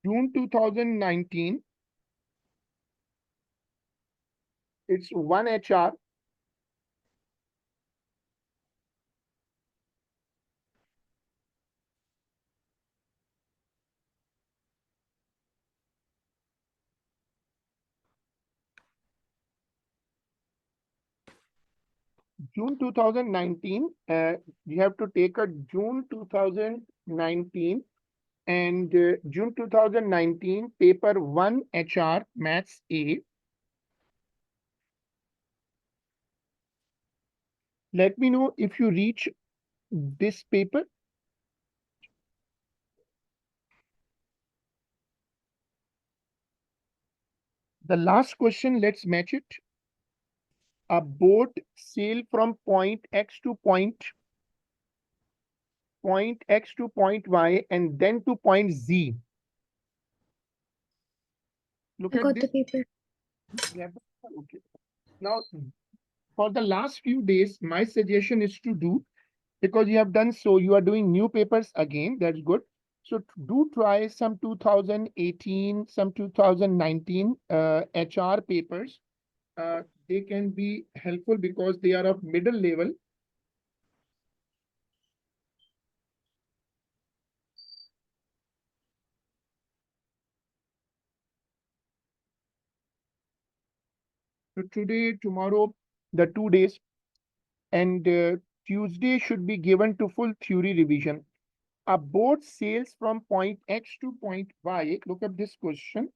June 2019, it's one HR. June 2019, you have to take a June 2019 and June 2019 paper 1 HR Maths A. Let me know if you reach this paper. The last question, let's match it. A boat sail from point X to point X to point Y and then to point Z. Look I at got this. the paper. Yeah, okay. Now, for the last few days, my suggestion is to do, because you have done so, you are doing new papers again. That's good. So do try some 2018, some 2019 HR papers. They can be helpful because they are of middle level. So today, tomorrow, the 2 days, and Tuesday should be given to full theory revision. A boat sails from point X to point Y. Look at this question.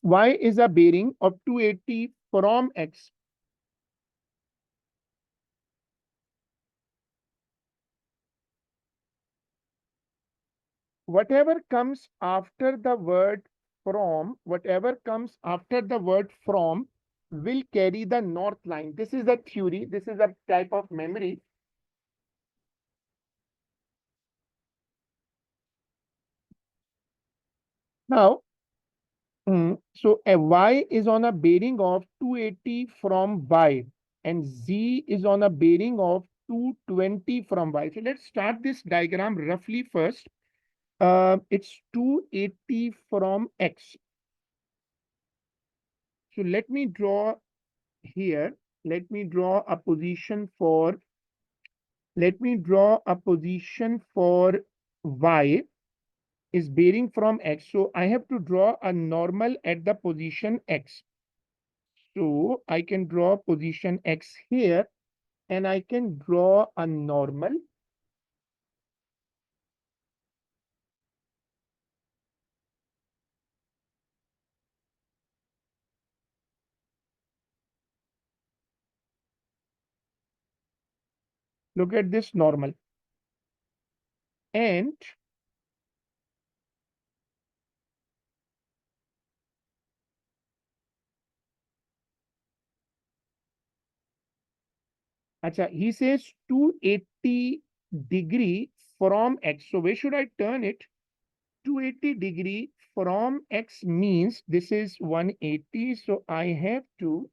Y is a bearing of 280 from X. Whatever comes after the word whatever comes after the word from will carry the north line. This is the theory. This is a type of memory. Now, so a Y is on a bearing of 280 from Y and Z is on a bearing of 220 from Y. So let's start this diagram roughly first. It's 280 from X. So let me draw here. Let me draw a position for Y is bearing from X. So I have to draw a normal at the position X. So I can draw position X here and I can draw a normal. Look at this normal. And he says 280 degree from X. So where should I turn it? 280 degree from X means this is 180. So I have to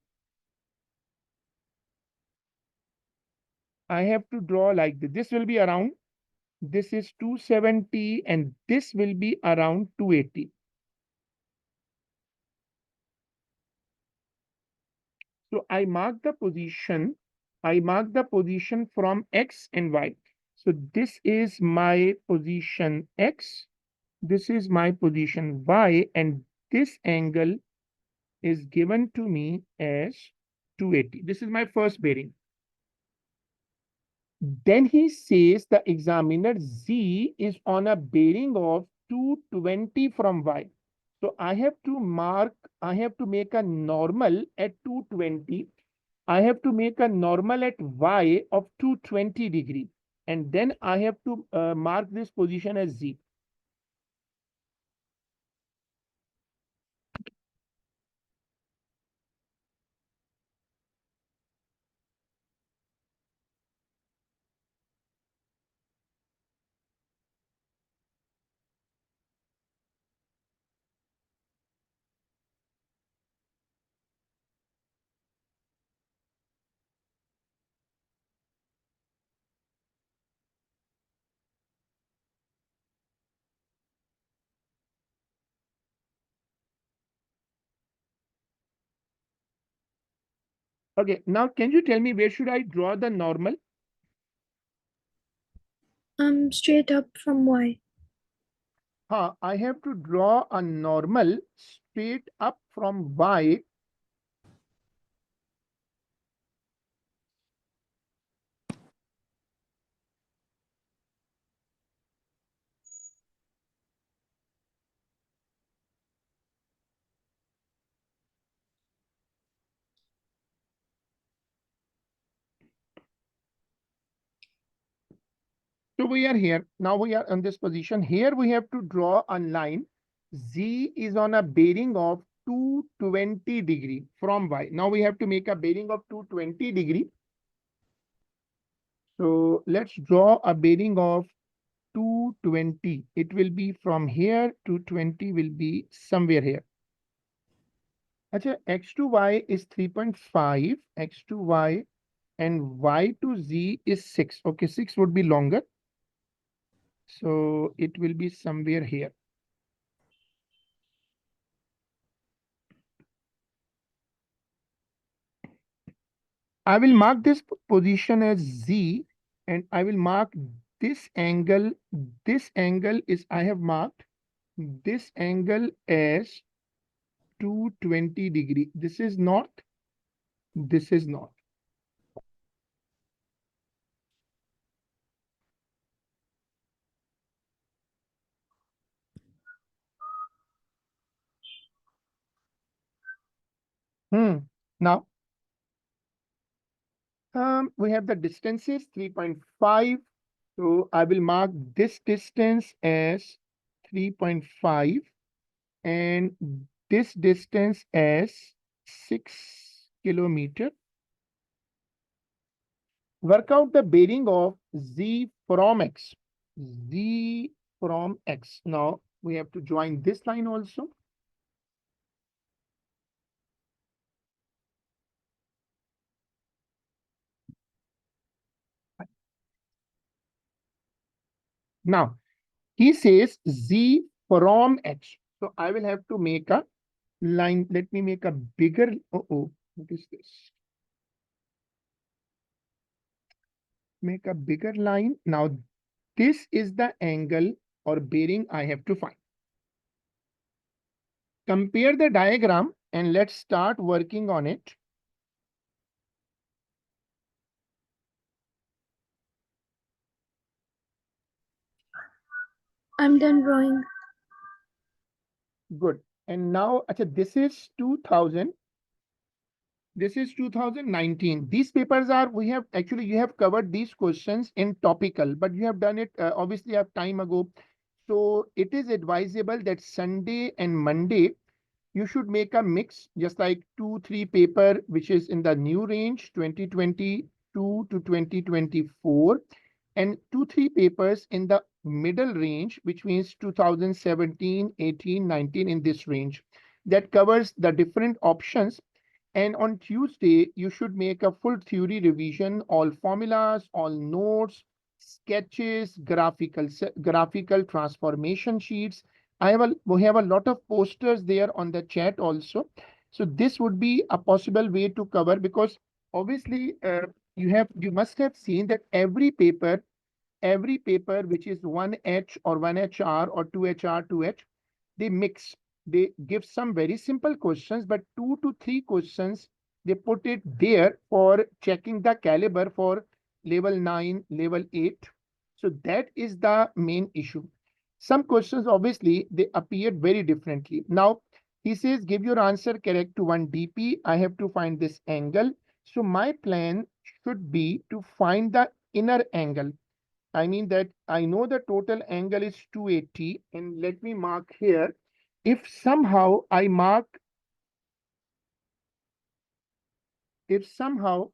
draw like this. This will be around, this is 270 and this will be around 280. So I mark the position. From X and Y. So this is my position X. This is my position Y, and this angle is given to me as 280. This is my first bearing. Then he says the examiner Z is on a bearing of 220 from Y. So I have to make a normal at 220. I have to make a normal at Y of 220 degree. And then I have to mark this position as Z. Okay, now can you tell me where should I draw the normal? Straight up from Y. I have to draw a normal straight up from Y. So we are here. Now we are in this position. Here we have to draw a line. Z is on a bearing of 220 degree from Y. Now we have to make a bearing of 220 degree. So let's draw a bearing of 220. It will be from here to 20 will be somewhere here. Achha, X to Y is 3.5, X to Y and Y to Z is 6. Okay, 6 would be longer. So it will be somewhere here. I will mark this position as Z and I will mark this angle. This angle is, I have marked this angle as 220 degree. This is north. This is north. Now, we have the distances 3.5. So I will mark this distance as 3.5 and this distance as 6 kilometer. Work out the bearing of Z from X. Z from X. Now we have to join this line also. Now he says Z from X. So I will have to make a line. Let me make a bigger. What is this? Make a bigger line. Now this is the angle or bearing I have to find. Compare the diagram and let's start working on it. I'm done drawing. Good. And now, this is 2000. This is 2019. These papers are, we have actually, you have covered these questions in topical, but you have done it obviously a time ago. So it is advisable that Sunday and Monday, you should make a mix, just like 2-3 paper, which is in the new range, 2022 to 2024, and 2-3 papers in the middle range, which means 2017, 18, 19 in this range. That covers the different options. And on Tuesday, you should make a full theory revision, all formulas, all notes, sketches, graphical transformation sheets. We have a lot of posters there on the chat also. So this would be a possible way to cover, because obviously you must have seen that every paper which is 1H or 1HR or 2HR, 2H, they mix. They give some very simple questions, but 2 to 3 questions, they put it there for checking the caliber for level 9, level 8. So that is the main issue. Some questions, obviously, they appear very differently. Now, he says, give your answer correct to 1 dp. I have to find this angle. So my plan should be to find the inner angle. I mean that I know the total angle is 280, and let me mark here. If somehow I mark, if somehow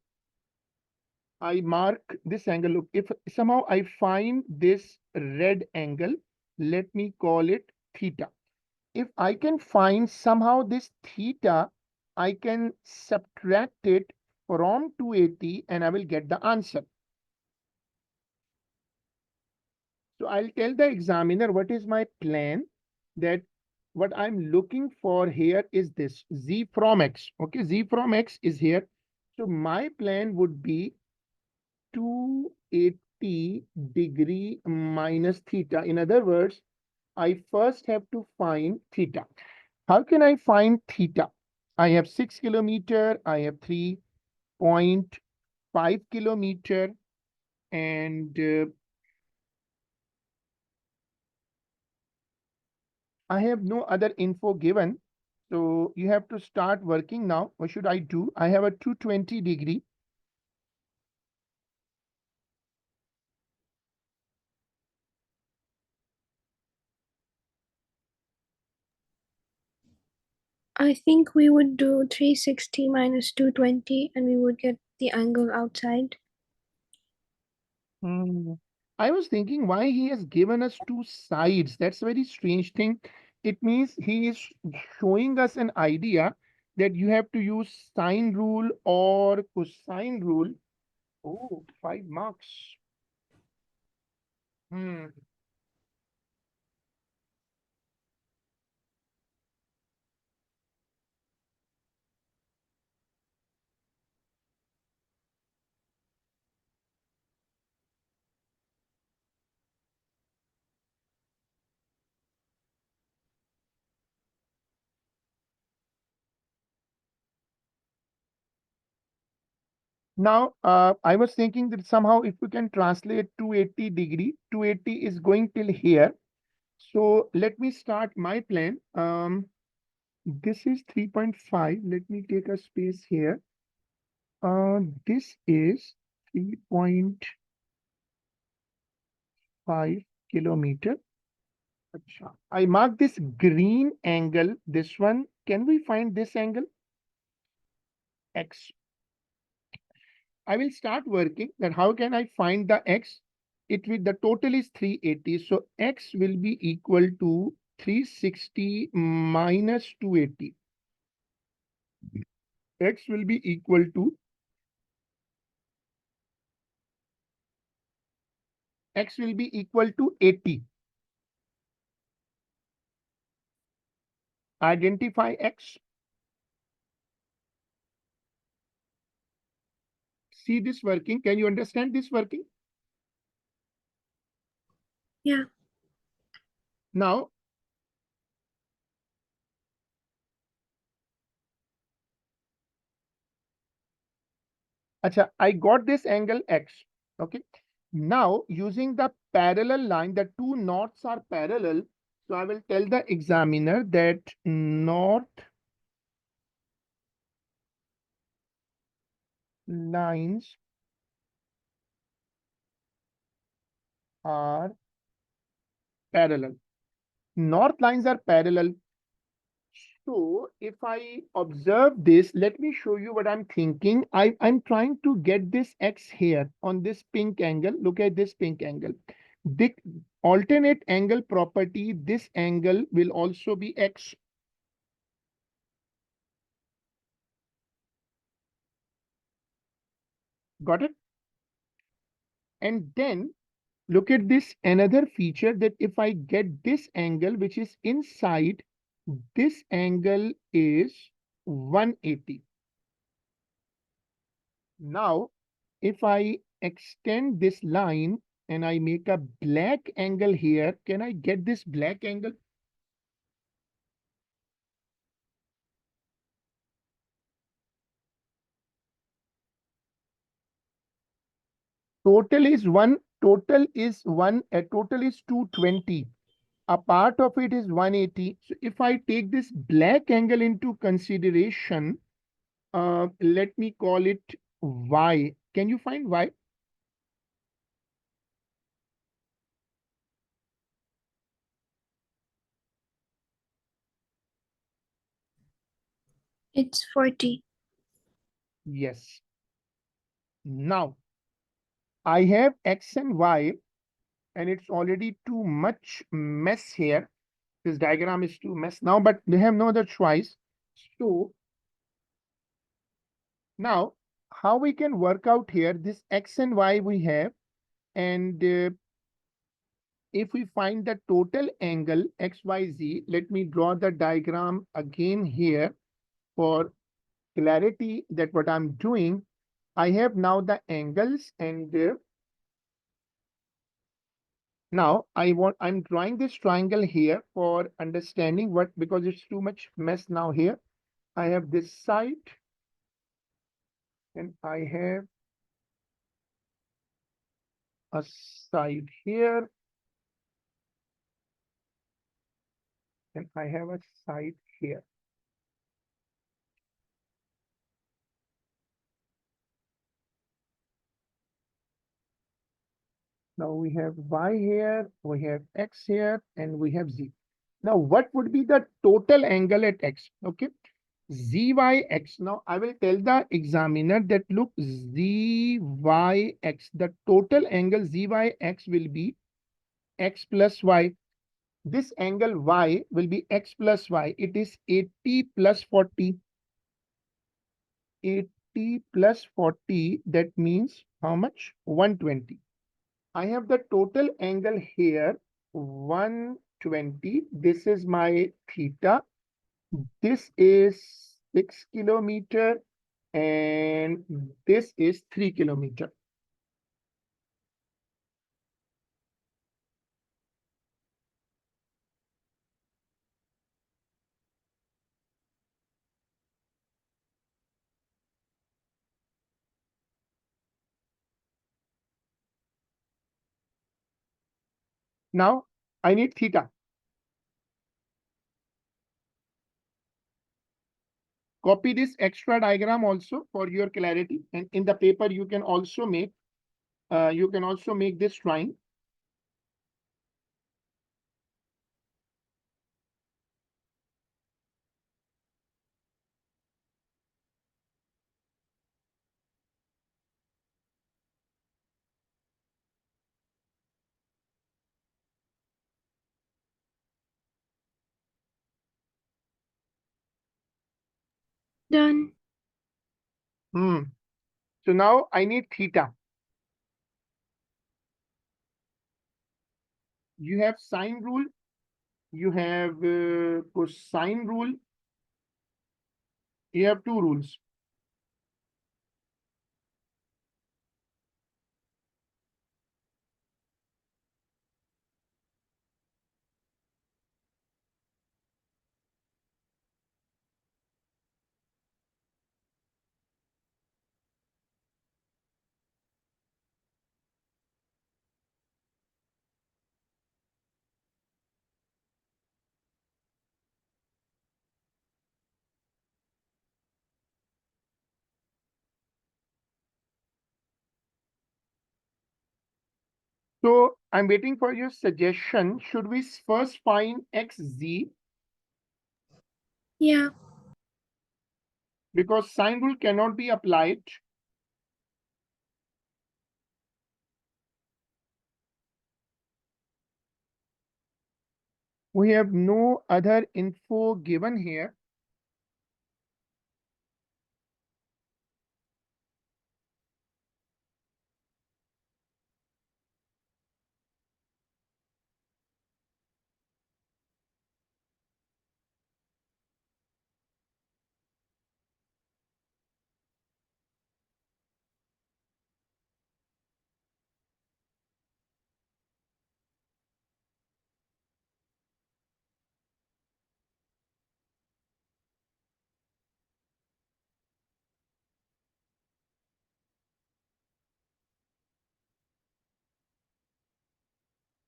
I mark this angle, look, if somehow I find this red angle, let me call it theta. If I can find somehow this theta, I can subtract it from 280 and I will get the answer. So I'll tell the examiner what is my plan, that what I'm looking for here is this Z from X. Okay, Z from X is here. So my plan would be 280 degree minus theta. In other words, I first have to find theta. How can I find theta? I have 6 kilometer, I have 3.5 kilometer, and I have no other info given. So you have to start working now. What should I do? I have a 220 degree. I think we would do 360 minus 220 and we would get the angle outside. Hmm. I was thinking why he has given us two sides. That's a very strange thing. It means he is showing us an idea that you have to use sine rule or cosine rule. Oh, 5 marks. Hmm. Now, I was thinking that somehow if we can translate 280 degree, 280 is going till here. So let me start my plan. This is 3.5. Let me take a space here. This is 3.5 kilometer. Acha. I mark this green angle, this one. Can we find this angle? X. I will start working that how can I find the X? It will, the total is 380. So X will be equal to 360 minus 280. X will be equal to X will be equal to 80. Identify X. See this working. Can you understand this working? Yeah. Now, acha, I got this angle X. Okay. Now, using the parallel line, the two norths are parallel. So I will tell the examiner that north lines are parallel. North lines are parallel. So if I observe this, let me show you what I'm thinking. I'm trying to get this X here on this pink angle. Look at this pink angle. The alternate angle property, this angle will also be X. Got it? And then look at this another feature that if I get this angle, which is inside, this angle is 180. Now, if I extend this line and I make a black angle here, can I get this black angle? Total is 220. A part of it is 180. So if I take this black angle into consideration, let me call it Y. Can you find Y? It's 40. Yes. Now I have X and Y, and it's already too much mess here. This diagram is too mess now, but they have no other choice. So now how we can work out here this X and Y we have, and if we find the total angle XYZ, let me draw the diagram again here for clarity that what I'm doing, I have now the angles and now I'm drawing this triangle here for understanding what, because it's too much mess now here. I have this side and I have a side here and I have a side here. Now we have y here, we have x here, and we have z. Now what would be the total angle at x? Okay, zyx. Now I will tell the examiner that look, zyx, the total angle zyx will be x plus y. This angle y will be x plus y. It is 80 plus 40. 80 plus 40, that means how much? 120. I have the total angle here, 120. This is my theta. This is 6 kilometer and this is 3 kilometer. Now I need theta. Copy this extra diagram also for your clarity, and in the paper you can also make this drawing. Done. So now I need theta. You have sine rule, you have cosine rule, you have two rules. So I'm waiting for your suggestion. Should we first find xz, Yeah. because sine rule cannot be applied? We have no other info given here.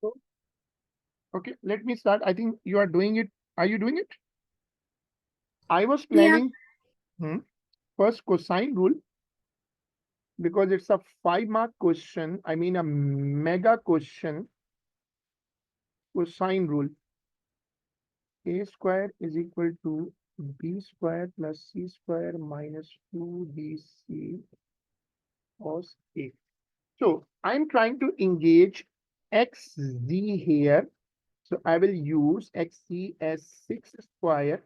So, okay, let me start. I think you are doing it. Are you doing it? I was Yeah. planning first cosine rule, because it's a 5 mark question. I mean a mega question. Cosine rule. A square is equal to b square plus c square minus 2bc cos a. So I'm trying to engage xz here. So I will use xz as 6 square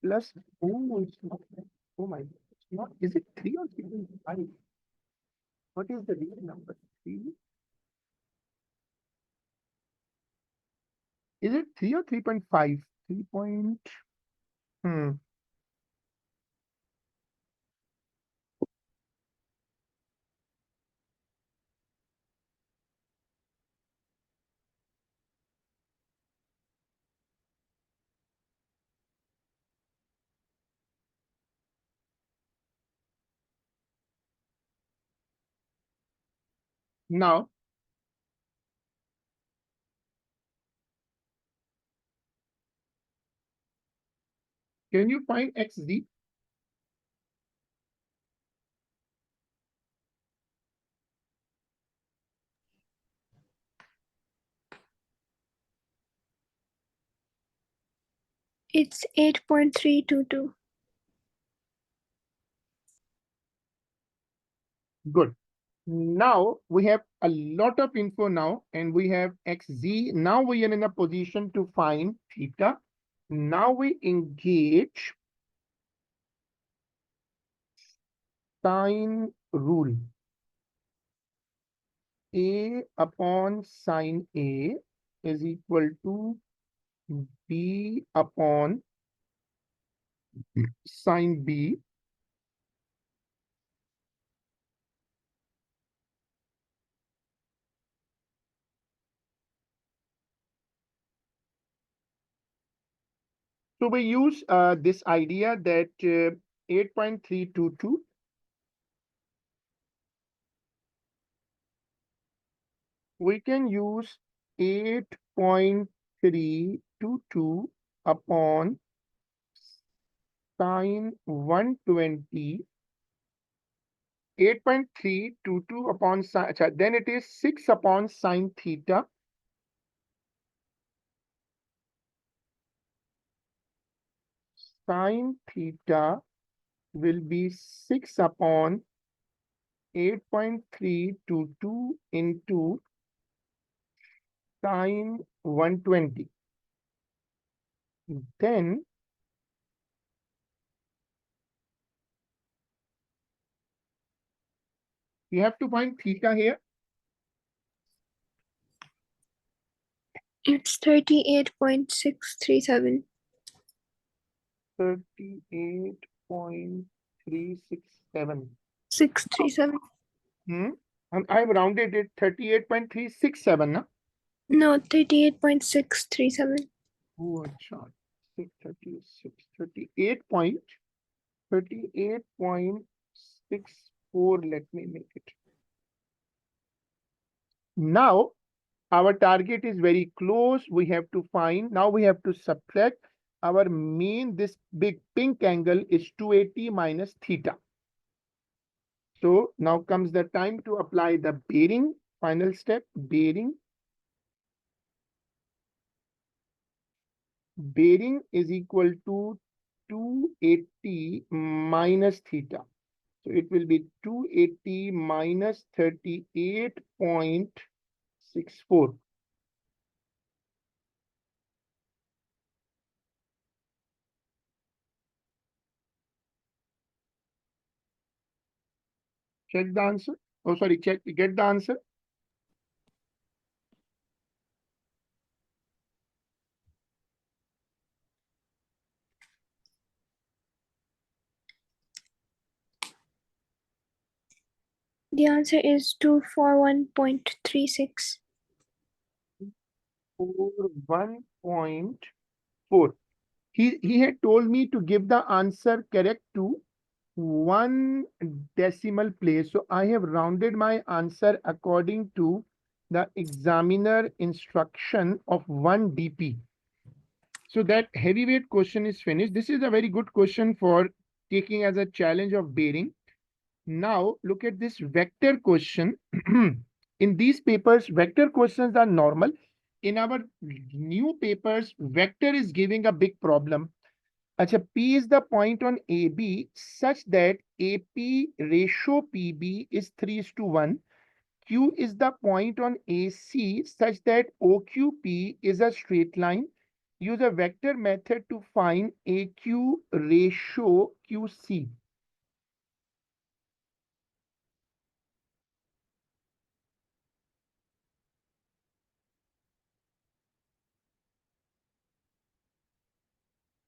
plus, oh, it's not, oh my God, it's not, is it 3 or 3.5? What is the real number? 3? Is it 3 or 3.5? 3 point, hmm. Now, can you find xz? It's 8.322. Good. Now we have a lot of info now, and we have xz. Now we are in a position to find theta. Now we engage sine rule. A upon sine A is equal to B upon sine B. So we use this idea that 8.322 we can use 8.322 upon sine 120, 8.322 upon sine, then it is 6 upon sine theta. Sine theta will be 6 upon 8.322 into sine 120. Then you have to find theta here. It's 38.637. 38.367. 637. Hmm? And I've rounded it 38.367. Na? No, 38.637. Oh, acha. 636, 38.64. Let me make it. Now, our target is very close. We have to find, now we have to subtract our mean, this big pink angle is 280 minus theta. So now comes the time to apply the bearing. Final step, bearing. Bearing is equal to 280 minus theta. So it will be 280 minus 38.64. Check the answer. Oh, sorry, check, get the answer. The answer is 241.36. 1.4. He had told me to give the answer correct to 1 decimal place. So I have rounded my answer according to the examiner instruction of 1 dp. So that heavyweight question is finished. This is a very good question for taking as a challenge of bearing. Now look at this vector question. In these papers, vector questions are normal. In our new papers, vector is giving a big problem. Acha, P is the point on AB such that AP ratio PB is 3:1. Q is the point on AC such that OQP is a straight line. Use a vector method to find AQ ratio QC.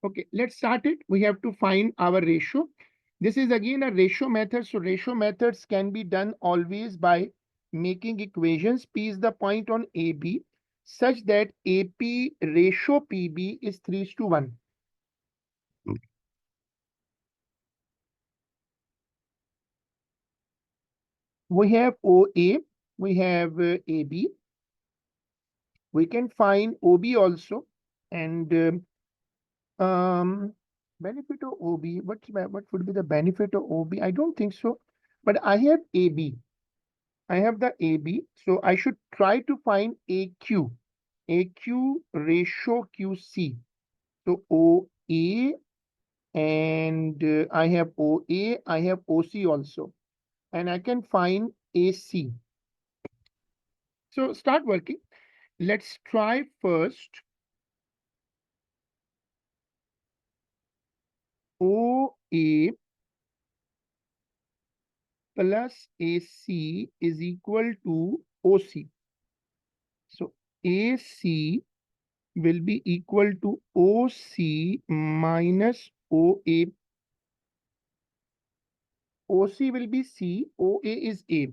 Okay, let's start it. We have to find our ratio. This is again a ratio method. So ratio methods can be done always by making equations. P is the point on AB such that AP ratio PB is 3:1. We have OA. we have AB. We can find OB also. And benefit of OB, what would be the benefit of OB? I don't think so. But I have AB. I have the AB. So I should try to find AQ. AQ ratio QC. So OA, and I have OA, I have OC also. And I can find AC. So start working. Let's try first OA plus AC is equal to OC. So AC will be equal to OC minus OA. OC will be C, OA is A.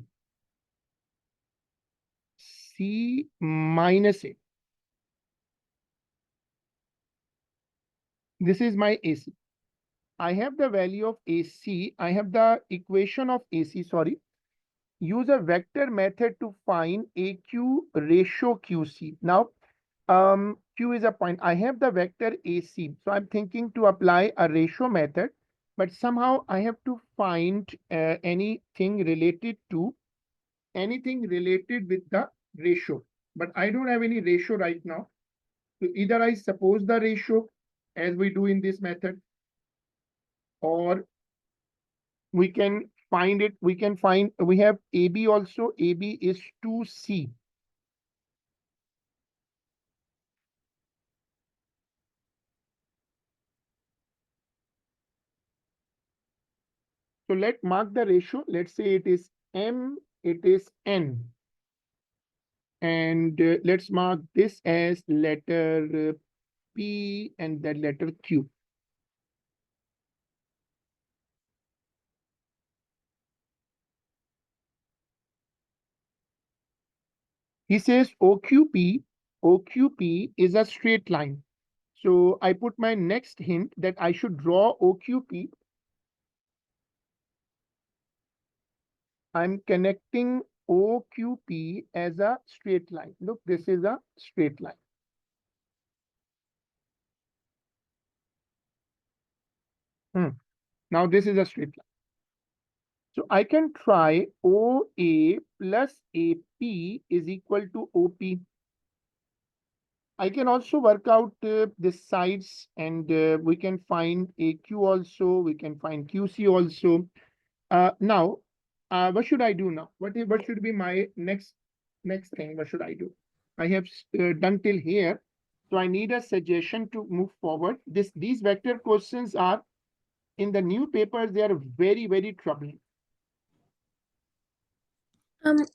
C minus A. This is my AC. I have the value of AC. I have the equation of AC, sorry. Use a vector method to find AQ ratio QC. Now, Q is a point. I have the vector AC. So I'm thinking to apply a ratio method, but somehow I have to find anything related with the ratio. But I don't have any ratio right now. So either I suppose the ratio as we do in this method, or we can find it. We have AB also. AB is 2C. So let's mark the ratio. Let's say it is M, it is N. And let's mark this as letter P and that letter Q. He says OQP is a straight line. So I put my next hint that I should draw OQP. I'm connecting OQP as a straight line. Look, this is a straight line. Now this is a straight line. So I can try OA plus AP is equal to OP. I can also work out the sides, and we can find AQ also, we can find QC also. Now, what should I do now? What should be my next thing? What should I do? I have done till here, so I need a suggestion to move forward. These vector questions are in the new papers. They are very, very troubling.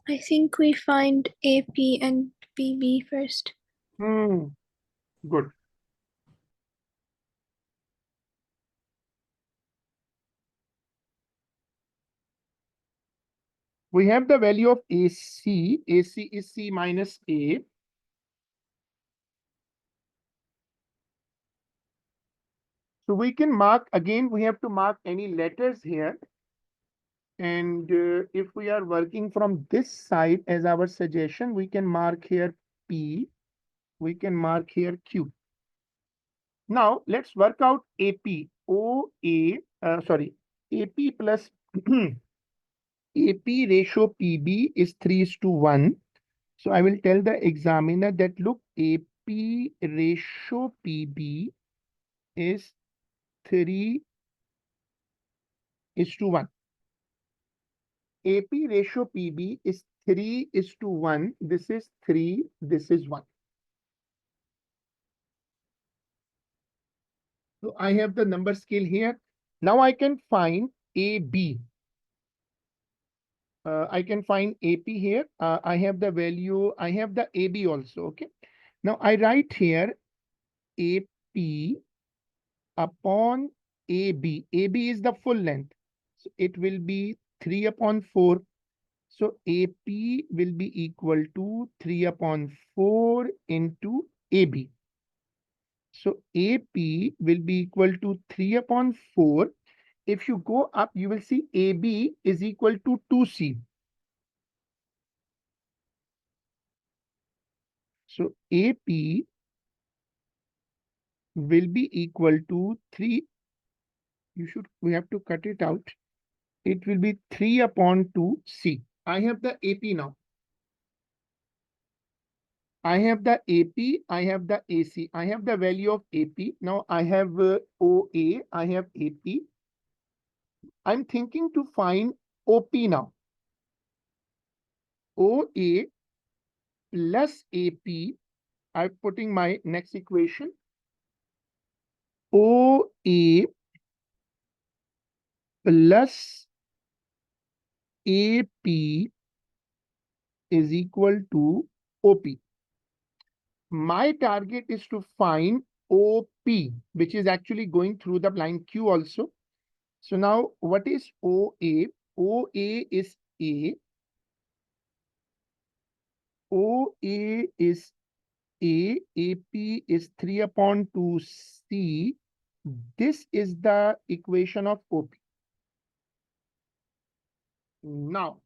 I think we find AP and BB first. Good. We have the value of AC. AC is C minus A. So we can mark, again, we have to mark any letters here. And if we are working from this side as our suggestion, we can mark here P. We can mark here Q. Now let's work out AP. AP plus AP ratio PB is 3:1. So I will tell the examiner that, look, AP ratio PB is 3:1. AP ratio PB is 3:1. This is 3, this is 1. So I have the number scale here. Now I can find AB. I can find AP here. I have the value, I have the AB also, okay? Now I write here AP upon AB. AB is the full length. So it will be 3/4. So AP will be equal to 3/4 into AB. So AP will be equal to 3/4. If you go up, you will see AB is equal to 2C. So AP will be equal to 3. We have to cut it out. It will be 3 upon 2C. I have the AP now. I have the AP, I have the AC. I have the value of AP. Now I have OA, I have AP. I'm thinking to find OP now. OA plus AP. I'm putting my next equation. OA plus AP is equal to OP. My target is to find OP, which is actually going through the line Q also. So now what is OA? OA is A. OA is A. AP is 3 upon 2C. This is the equation of OP. Now,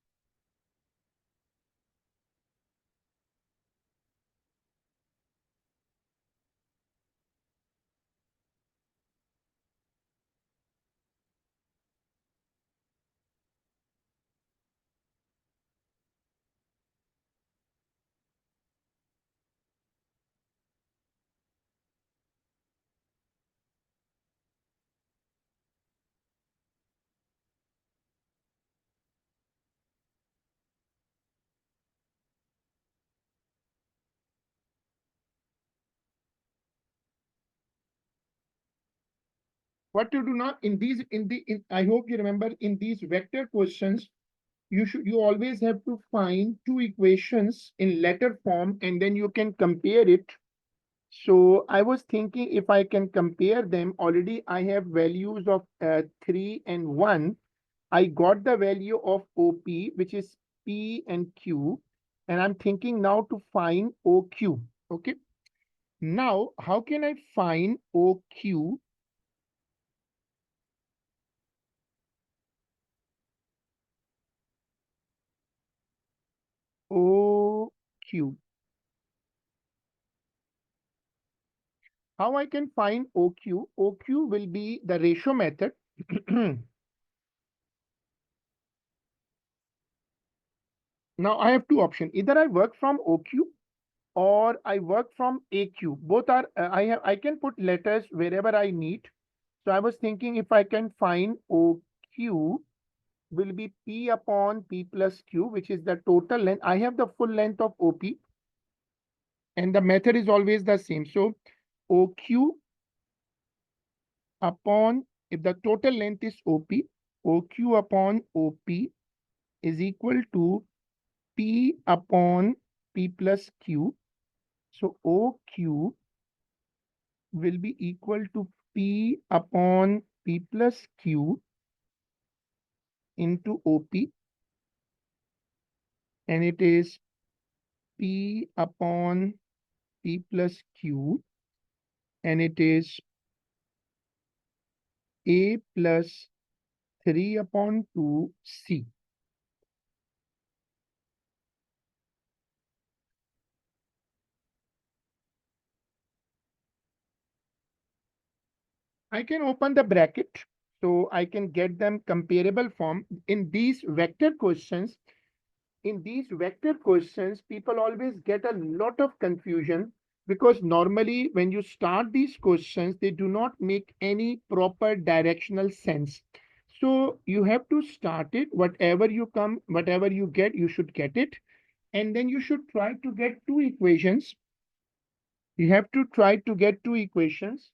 what to do now I hope you remember in these vector questions, you always have to find two equations in letter form and then you can compare it. So I was thinking if I can compare them, already I have values of 3 and 1. I got the value of OP, which is P and Q, and I'm thinking now to find OQ. Okay. Now, how can I find OQ? OQ. How I can find OQ? OQ will be the ratio method. Now I have two options. Either I work from OQ or I work from AQ. Both are I can put letters wherever I need. So I was thinking if I can find OQ will be P upon P plus Q, which is the total length. I have the full length of OP and the method is always the same. So OQ upon, if the total length is OP, OQ upon OP is equal to P upon P plus Q. So OQ will be equal to P upon P plus Q into OP, and it is P upon P plus Q, and it is A plus 3 upon 2C. I can open the bracket so I can get them comparable form. In these vector questions, people always get a lot of confusion because normally when you start these questions, they do not make any proper directional sense. So you have to start it, whatever you get, you should get it. And then you should try to get two equations. You have to try to get two equations.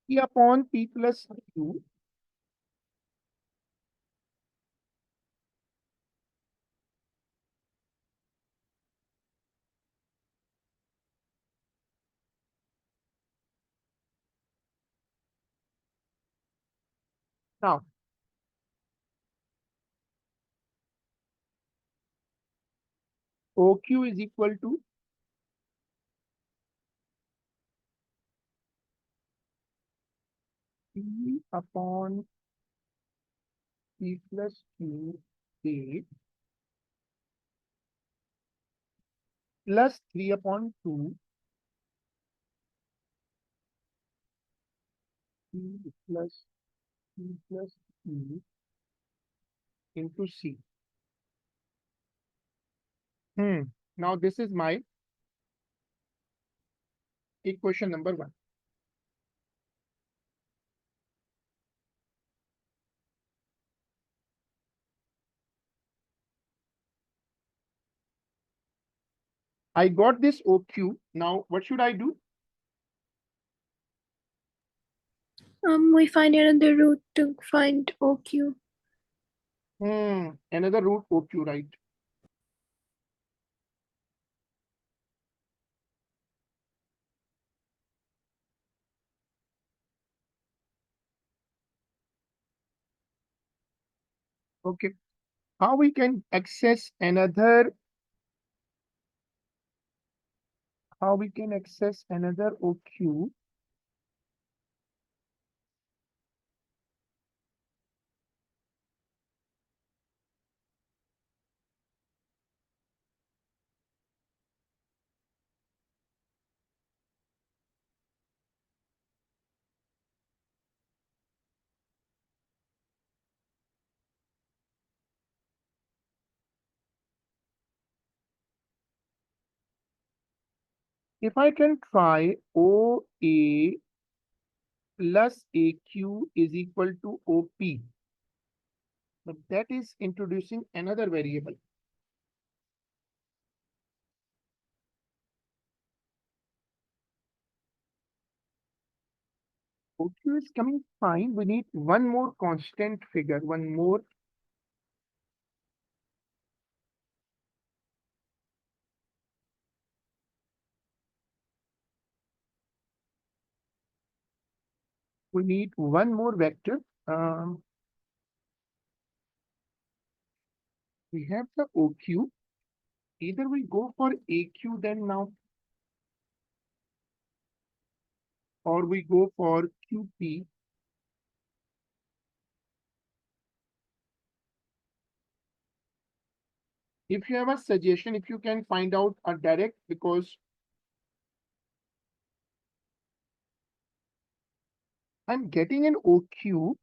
P upon P plus Q. Now, OQ is equal to P upon P plus Q A plus 3 upon 2 P plus P plus Q into C. Now this is my equation number 1. I got this OQ. Now what should I do? We find another route to find OQ. Another root OQ, right? Okay. How we can access another, OQ? If I can try OA plus AQ is equal to OP, but that is introducing another variable. OQ is coming fine. We need one more constant figure, one more. We need one more vector. We have the OQ. Either we go for AQ then now, or we go for QP. If you have a suggestion, if you can find out a direct, because I'm getting an OQ,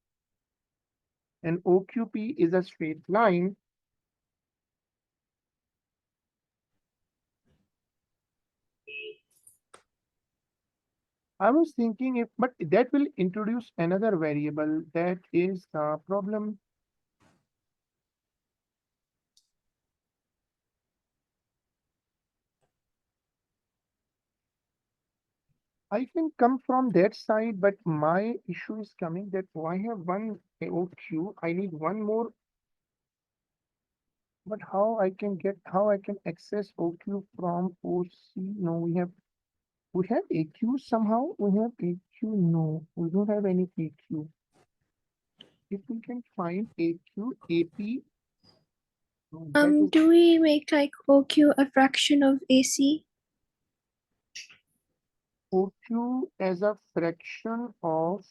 and OQP is a straight line. I was thinking if, but that will introduce another variable. That is the problem. I can come from that side, but my issue is coming that I have one OQ. I need one more. But how I can access OQ from OC? No, we have AQ somehow. We have AQ. No, we don't have any AQ. If we can find AQ, AP, that is Do we make like OQ a fraction of AC? OQ as a fraction of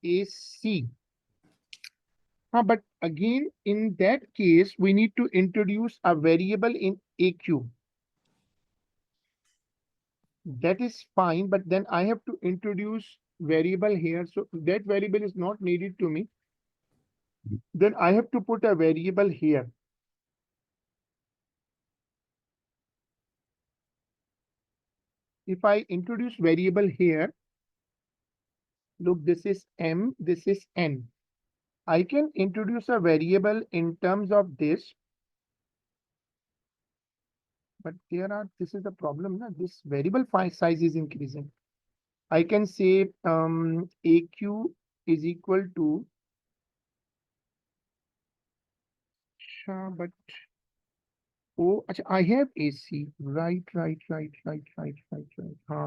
AC. But again, in that case, we need to introduce a variable in AQ. That is fine, but then I have to introduce variable here. So that variable is not needed to me. Then I have to put a variable here. If I introduce variable here, look, this is M, this is N. I can introduce a variable in terms of this, but this is the problem, na? This variable size is increasing. I can say AQ is equal to, but I have AC. Right.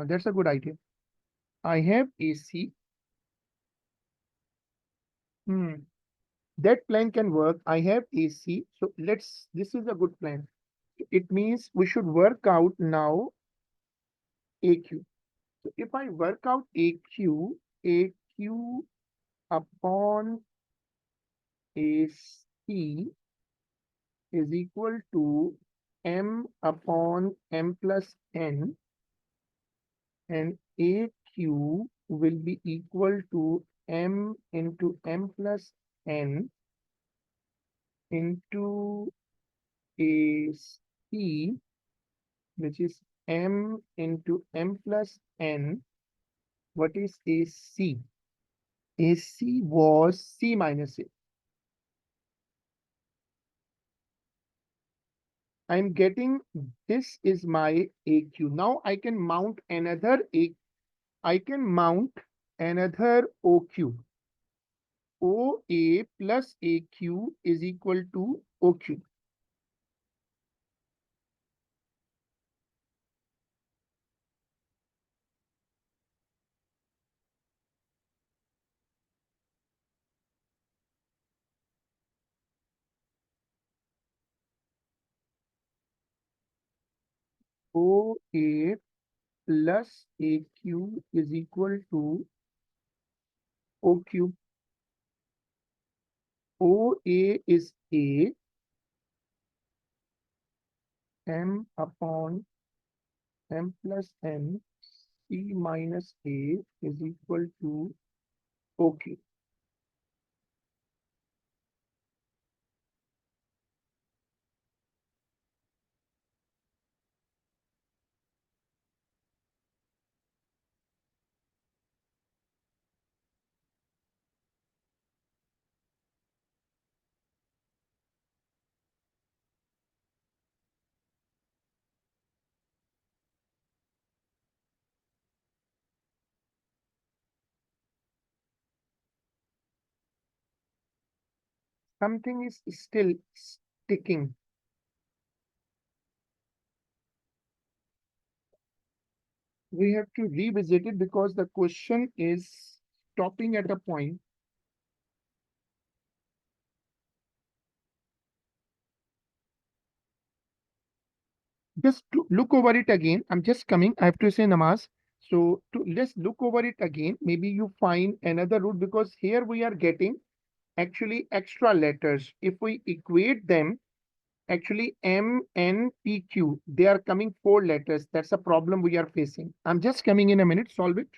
That's a good idea. I have AC. Hmm. That plan can work. I have AC. So this is a good plan. It means we should work out now AQ. So if I work out AQ upon AC is equal to M upon M plus N, and AQ will be equal to M into M plus N into AC, which is M into M plus N. What is AC? AC was C minus A. I'm getting this is my AQ. Now I can mount another A. I can mount another OQ. OA plus AQ is equal to OQ. OA plus AQ is equal to OQ. OA is A, M upon M plus N, C minus A is equal to OQ. Something is still sticking. We have to revisit it because the question is stopping at a point. Just to look over it again. I'm just coming. I have to say namaz. So let's look over it again. Maybe you find another route because here we are getting actually extra letters. If we equate them, actually M, N, P, Q, they are coming 4 letters. That's a problem we are facing. I'm just coming in a minute. Solve it.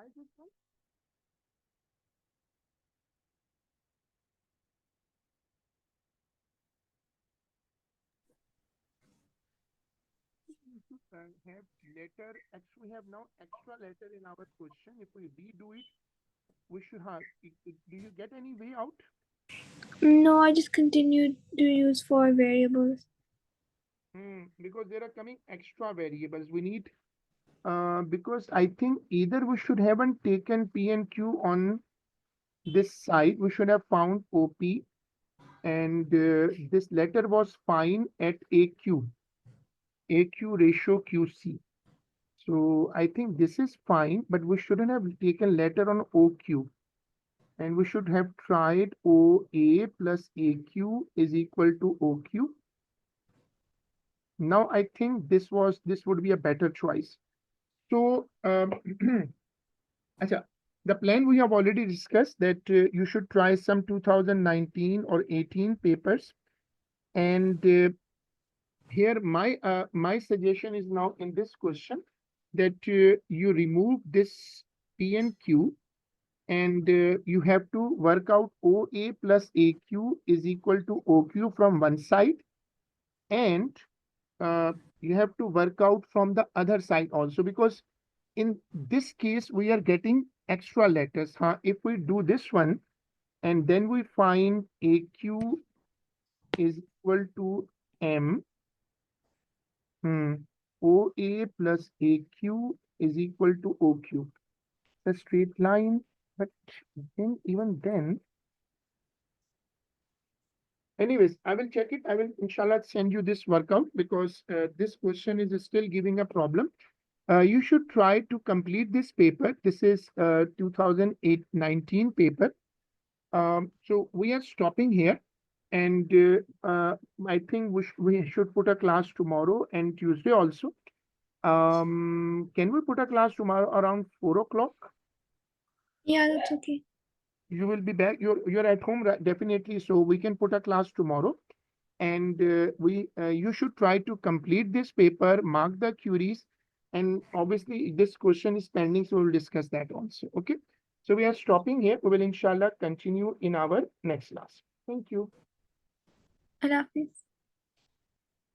try this one? We should have letter. Actually, we have now extra letter in our question. If we redo it, we should have. Do you get any way out? No, I just continued to use 4 variables. Because there are coming extra variables. We need because I think either we should haven't taken P and Q on this side. We should have found OP, and this letter was fine at AQ ratio QC. So I think this is fine, but we shouldn't have taken letter on OQ. And we should have tried OA plus AQ is equal to OQ. Now I think this would be a better choice. So acha, the plan we have already discussed that you should try some 2019 or 18 papers. And here my suggestion is now in this question that you remove this P and Q, and you have to work out OA plus AQ is equal to OQ from one side, and you have to work out from the other side also, because in this case we are getting extra letters. If we do this one and then we find AQ is equal to M, OA plus AQ is equal to OQ. The straight line, but then even then, anyways, I will check it. I will inshallah send you this workout because this question is still giving a problem. You should try to complete this paper. This is 2019 paper. So we are stopping here, and I think we should put a class tomorrow and Tuesday also. Can we put a class tomorrow around 4 o'clock? Yeah, that's okay. You will be back. You're at home, right? Definitely. So we can put a class tomorrow, and you should try to complete this paper, mark the queries, and obviously this question is pending, so we'll discuss that also. Okay. So we are stopping here. We will inshallah continue in our next class. Thank you. Allah Hafiz.